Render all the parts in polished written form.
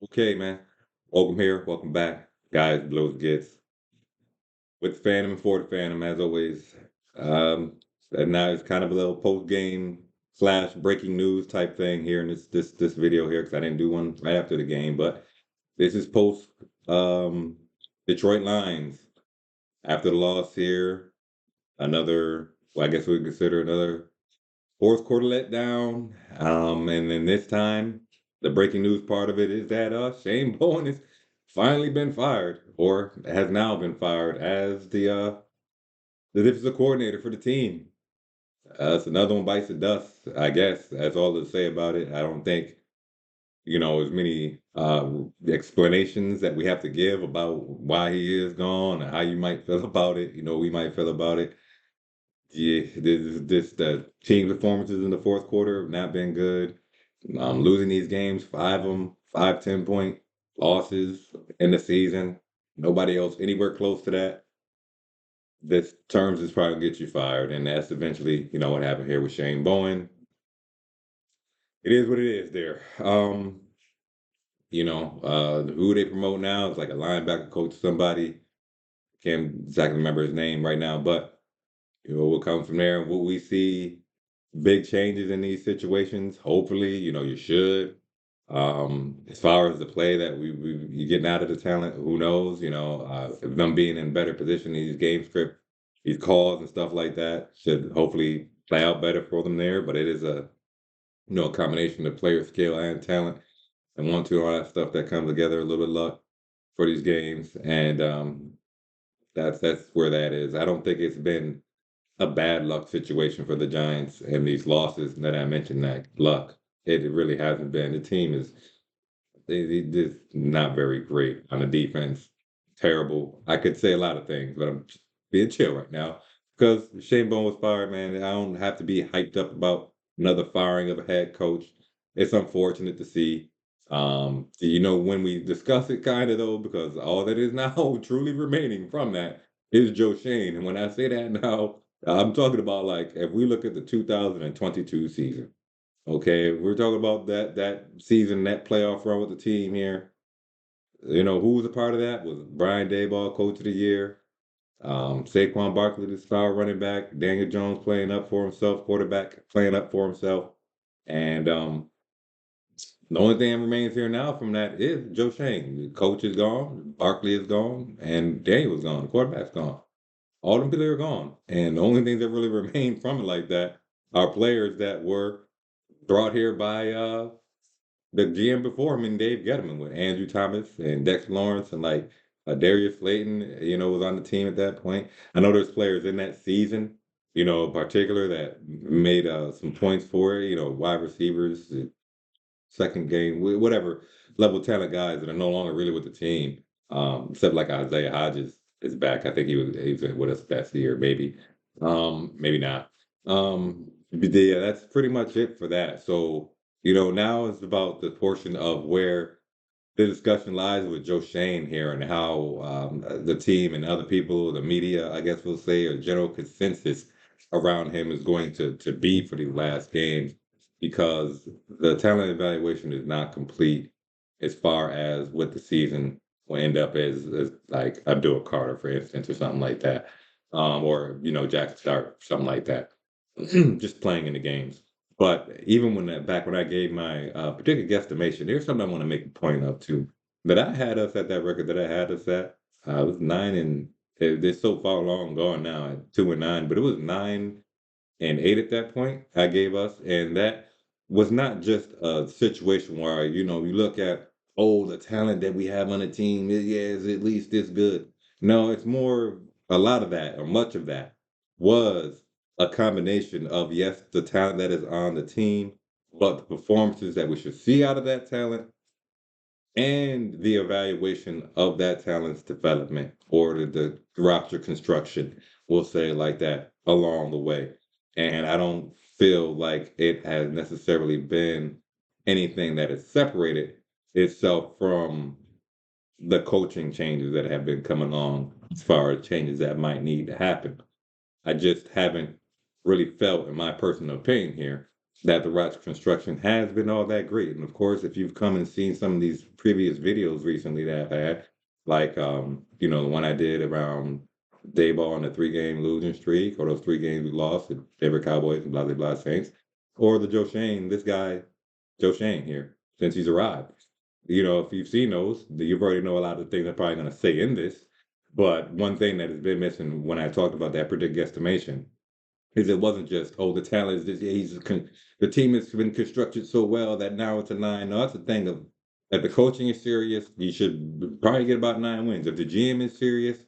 Okay, man. Welcome here. Welcome back. Guys, Blows Gets with the Phantom and for the Phantom, as always. Um, and now it's kind of a little post game slash breaking news type thing here in this video here because I didn't do one right after the game, but this is post um Detroit Lions after the loss here. Another, well, I guess we consider another fourth quarter letdown. And then this time, the breaking news part of it is that Shane Bowen has finally been fired, or has now been fired as the defensive coordinator for the team. It's another one bites the dust, I guess. That's all to say about it. I don't think as many explanations that we have to give about why he is gone and how you might feel about it. We might feel about it. Yeah, this the team performances in the fourth quarter have not been good. Losing these games, five of them, 5 10-point losses in the season. Nobody else anywhere close to that. This terms is probably gonna get you fired, and that's eventually, what happened here with Shane Bowen. It is what it is there. Who they promote now is like a linebacker coach, somebody. Can't exactly remember his name right now, but what comes from there, what we see big changes in these situations. Hopefully, you should. As far as the play that we you getting out of the talent, who knows? Them being in better position, these game script, these calls and stuff like that should hopefully play out better for them there. But it is a combination of player skill and talent, and all that stuff that comes together, a little bit of luck for these games, and that's where that is. I don't think it's been a bad luck situation for the Giants and these losses that I mentioned. That luck, it really hasn't been. The team is they just not very great on the defense. Terrible. I could say a lot of things, but I'm just being chill right now because Shane Bowen was fired. Man, I don't have to be hyped up about another firing of a head coach. It's unfortunate to see. When we discuss it, kind of though, because all that is now truly remaining from that is Joe Shane. And when I say that now, I'm talking about like if we look at the 2022 season. Okay, we're talking about that season, that playoff run with the team here. Who was a part of that was Brian Daboll, Coach of the Year. Saquon Barkley, the star running back. Daniel Jones playing up for himself, quarterback playing up for himself. And the only thing that remains here now from that is Joe Shane. The coach is gone, Barkley is gone, and Daniel is gone. The quarterback's gone. All them people are gone. And the only things that really remain from it like that are players that were brought here by the GM before him and Dave Gettleman with Andrew Thomas and Dexter Lawrence and like Darius Slayton, was on the team at that point. I know there's players in that season, in particular that made some points for it, wide receivers, second game, whatever level talent guys that are no longer really with the team. Except like Isaiah Hodges is back. I think he was with us last year, maybe. Maybe not. But yeah, that's pretty much it for that. So, now it's about the portion of where the discussion lies with Joe Shane here and how the team and other people, the media, I guess we'll say, or general consensus around him is going to be for these last games because the talent evaluation is not complete as far as what the season will end up as like Abdul Carter, for instance, or something like that, or Jack Stark, something like that, just playing in the games. But even back when I gave my particular guesstimation, there's something I want to make a point of too. That I had us at that record that I had us at. It was 9 and they're so far long gone now at 2 and 9, but it was 9 and 8 at that point. I gave us, and that was not just a situation where you look at the talent that we have on the team. Yeah, is at least this good. No, it's more a lot of that or much of that was a combination of yes, the talent that is on the team, but the performances that we should see out of that talent and the evaluation of that talent's development or the roster construction, we'll say it like that, along the way. And I don't feel like it has necessarily been anything that has separated itself from the coaching changes that have been coming along as far as changes that might need to happen. I just haven't really felt, in my personal opinion here, that the roster construction has been all that great. And of course, if you've come and seen some of these previous videos recently that I've had, like the one I did around Dayball on the 3-game losing streak, or those 3 games we lost, the Denver Cowboys and blah Saints, or the this guy, Joe Schoen here, since he's arrived. If you've seen those, you already know a lot of the things I'm probably going to say in this. But one thing that has been missing when I talked about that predictive guesstimation is it wasn't just, oh, the talent is this, the team has been constructed so well that now it's a 9. No, that's the thing of, if the coaching is serious, you should probably get about 9 wins. If the GM is serious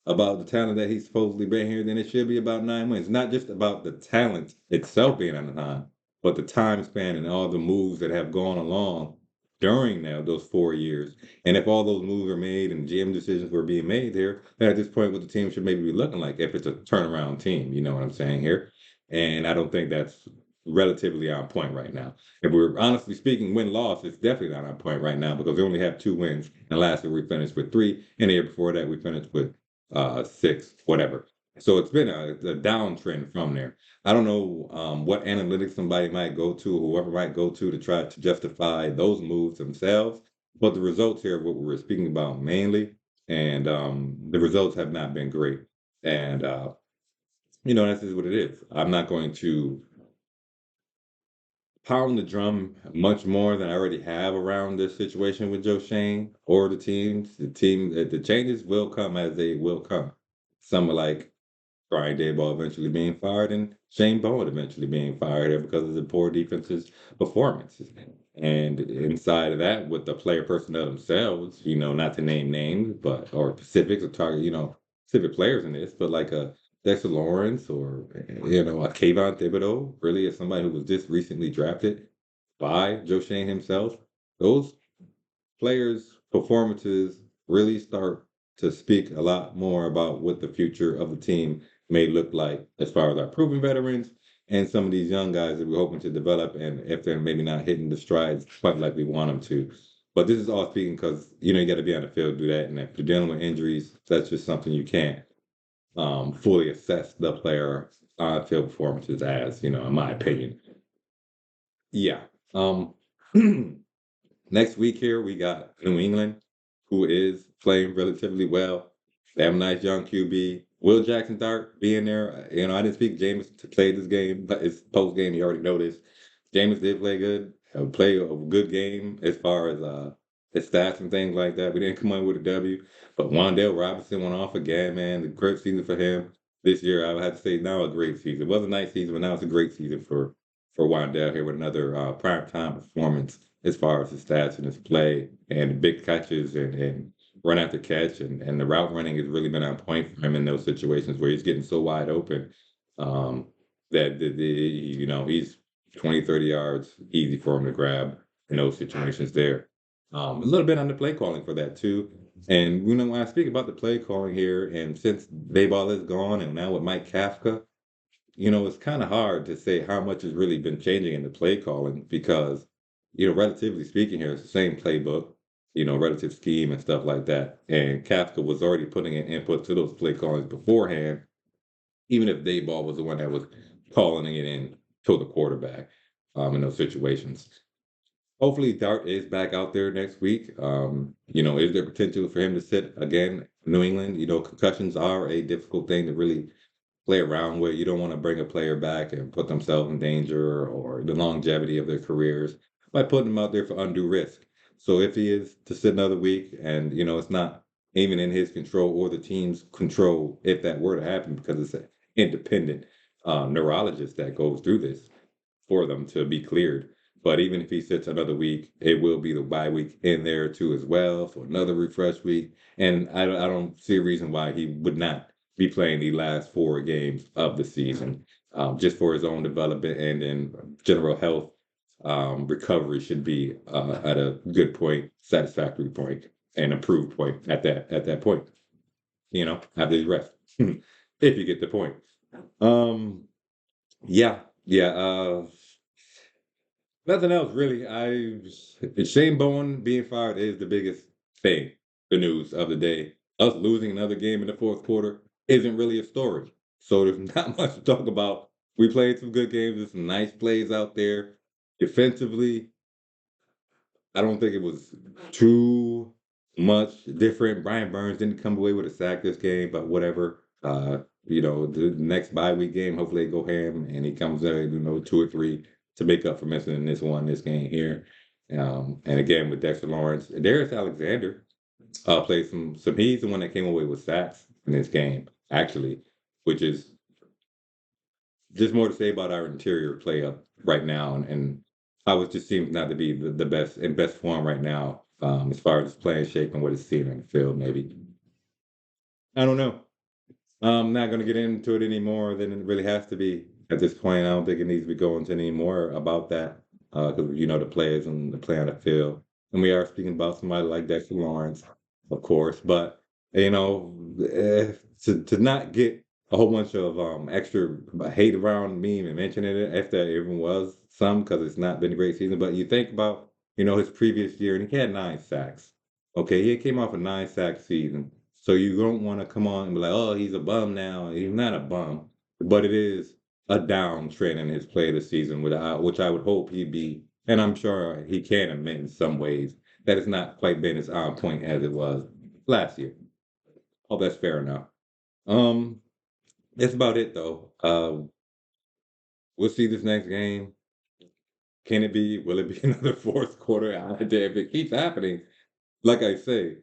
about the talent that he's supposedly been here, then it should be about 9 wins. Not just about the talent itself being on the line, but the time span and all the moves that have gone along during now those 4 years. And if all those moves are made and GM decisions were being made there, then at this point, what the team should maybe be looking like, if it's a turnaround team, you know what I'm saying here? And I don't think that's relatively on point right now. If we're honestly speaking, win-loss, it's definitely not on point right now, because we only have 2 wins. And last year we finished with 3, and the year before that we finished with 6, whatever. So it's been a downtrend from there. I don't know what analytics somebody might go to, whoever might go to try to justify those moves themselves. But the results here are what we were speaking about mainly, and the results have not been great. And that's just what it is. I'm not going to pound the drum much more than I already have around this situation with Joe Schoen or the teams. The changes will come as they will come. Some are like Brian Daboll eventually being fired and Shane Bowen eventually being fired because of the poor defense's performances. And inside of that, with the player personnel themselves, not to name names, but or specifics or target, specific players in this, but like a Dexter Lawrence or a Kayvon Thibodeau, really, as somebody who was just recently drafted by Joe Schoen himself, those players' performances really start to speak a lot more about what the future of the team may look like, as far as our proven veterans and some of these young guys that we're hoping to develop, and if they're maybe not hitting the strides quite like we want them to. But this is all speaking because you got to be on the field to do that, and if you're dealing with injuries, that's just something you can't fully assess the player on field performances as, in my opinion. Yeah. Um, Next week here, we got New England, who is playing relatively well. They have a nice young QB. Will Jackson Dart being there. I didn't speak Jameis to play this game, but it's post game. You already know this. Jameis did play good, play a good game as far as his stats and things like that. We didn't come out with a W, but Wan'Dale Robinson went off again, man. The great season for him this year. I would have to say now a great season. It was a nice season, but now it's a great season for Wan'Dale here with another prime time performance as far as his stats and his play and big catches and run after catch, and the route running has really been on point for him in those situations where he's getting so wide open um, that he's 20, 30 yards easy for him to grab in those situations there. A little bit on the play calling for that too. And when I speak about the play calling here, and since Dayball is gone, and now with Mike Kafka, it's kind of hard to say how much has really been changing in the play calling because, relatively speaking here, it's the same playbook, relative scheme and stuff like that. And Kafka was already putting in input to those play callings beforehand, even if Dayball was the one that was calling it in to the quarterback in those situations. Hopefully, Dart is back out there next week. Is there potential for him to sit again? New England, concussions are a difficult thing to really play around with. You don't want to bring a player back and put themselves in danger or the longevity of their careers by putting them out there for undue risk. So if he is to sit another week and, it's not even in his control or the team's control if that were to happen because it's an independent neurologist that goes through this for them to be cleared. But even if he sits another week, it will be the bye week in there too as well for another refresh week. And I don't see a reason why he would not be playing the last 4 games of the season, just for his own development and in general health. Recovery should be at a good point, satisfactory point, and improved point at that point. After his rest, if you get the point. Um, yeah, yeah. Nothing else really. Shane Bowen being fired is the biggest thing, the news of the day. Us losing another game in the fourth quarter isn't really a story. So there's not much to talk about We played some good games. There's some nice plays out there. Defensively, I don't think it was too much different. Brian Burns didn't come away with a sack this game, but whatever. The next bye week game, hopefully they go ham and he comes in, 2 or 3 to make up for missing in this game here. And again with Dexter Lawrence, Darius Alexander played some. He's the one that came away with sacks in this game, actually, which is just more to say about our interior play up right now, and how it just seems not to be the best in best form right now, as far as playing shape and what it's seen on the field. Maybe I don't know. I'm not going to get into it any more than it really has to be at this point. I don't think it needs to be going into any more about that because the players and the play on the field, and we are speaking about somebody like Dexter Lawrence, of course. But to not get a whole bunch of extra hate around me and mentioning it if there even was some because it's not been a great season. But you think about his previous year and he had 9 sacks. Okay, he came off a 9 sack season. So you don't want to come on and be like, oh, he's a bum now. He's not a bum, but it is a downtrend in his play this season, which I would hope he'd be, and I'm sure he can admit in some ways that it's not quite been as on point as it was last year. Oh, that's fair enough. Um, that's about it though. We'll see this next game. Can it be? Will it be another fourth quarter? If it keeps happening, like I say,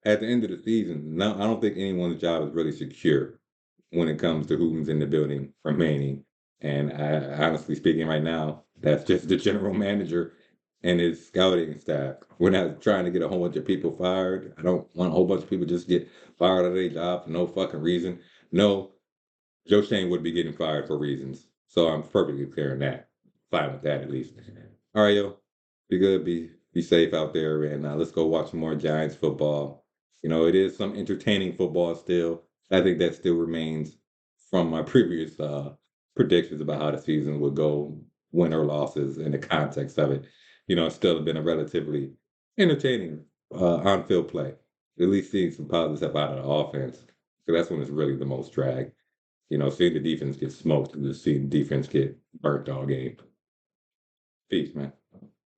at the end of the season, no, I don't think anyone's job is really secure when it comes to who's in the building remaining. And honestly speaking, right now, that's just the general manager and his scouting staff. We're not trying to get a whole bunch of people fired. I don't want a whole bunch of people just get fired out of their job for no fucking reason. No, Joe Schoen would be getting fired for reasons. So I'm perfectly clear on that. Fine with that at least. All right, yo. Be good. Be safe out there, and let's go watch some more Giants football. It is some entertaining football still. I think that still remains from my previous predictions about how the season would go, win or losses, in the context of it. It's still been a relatively entertaining on-field play. At least seeing some positive stuff out of the offense. So that's when it's really the most drag. Seeing the defense get smoked and just seeing the defense get burnt all game. Peace, man.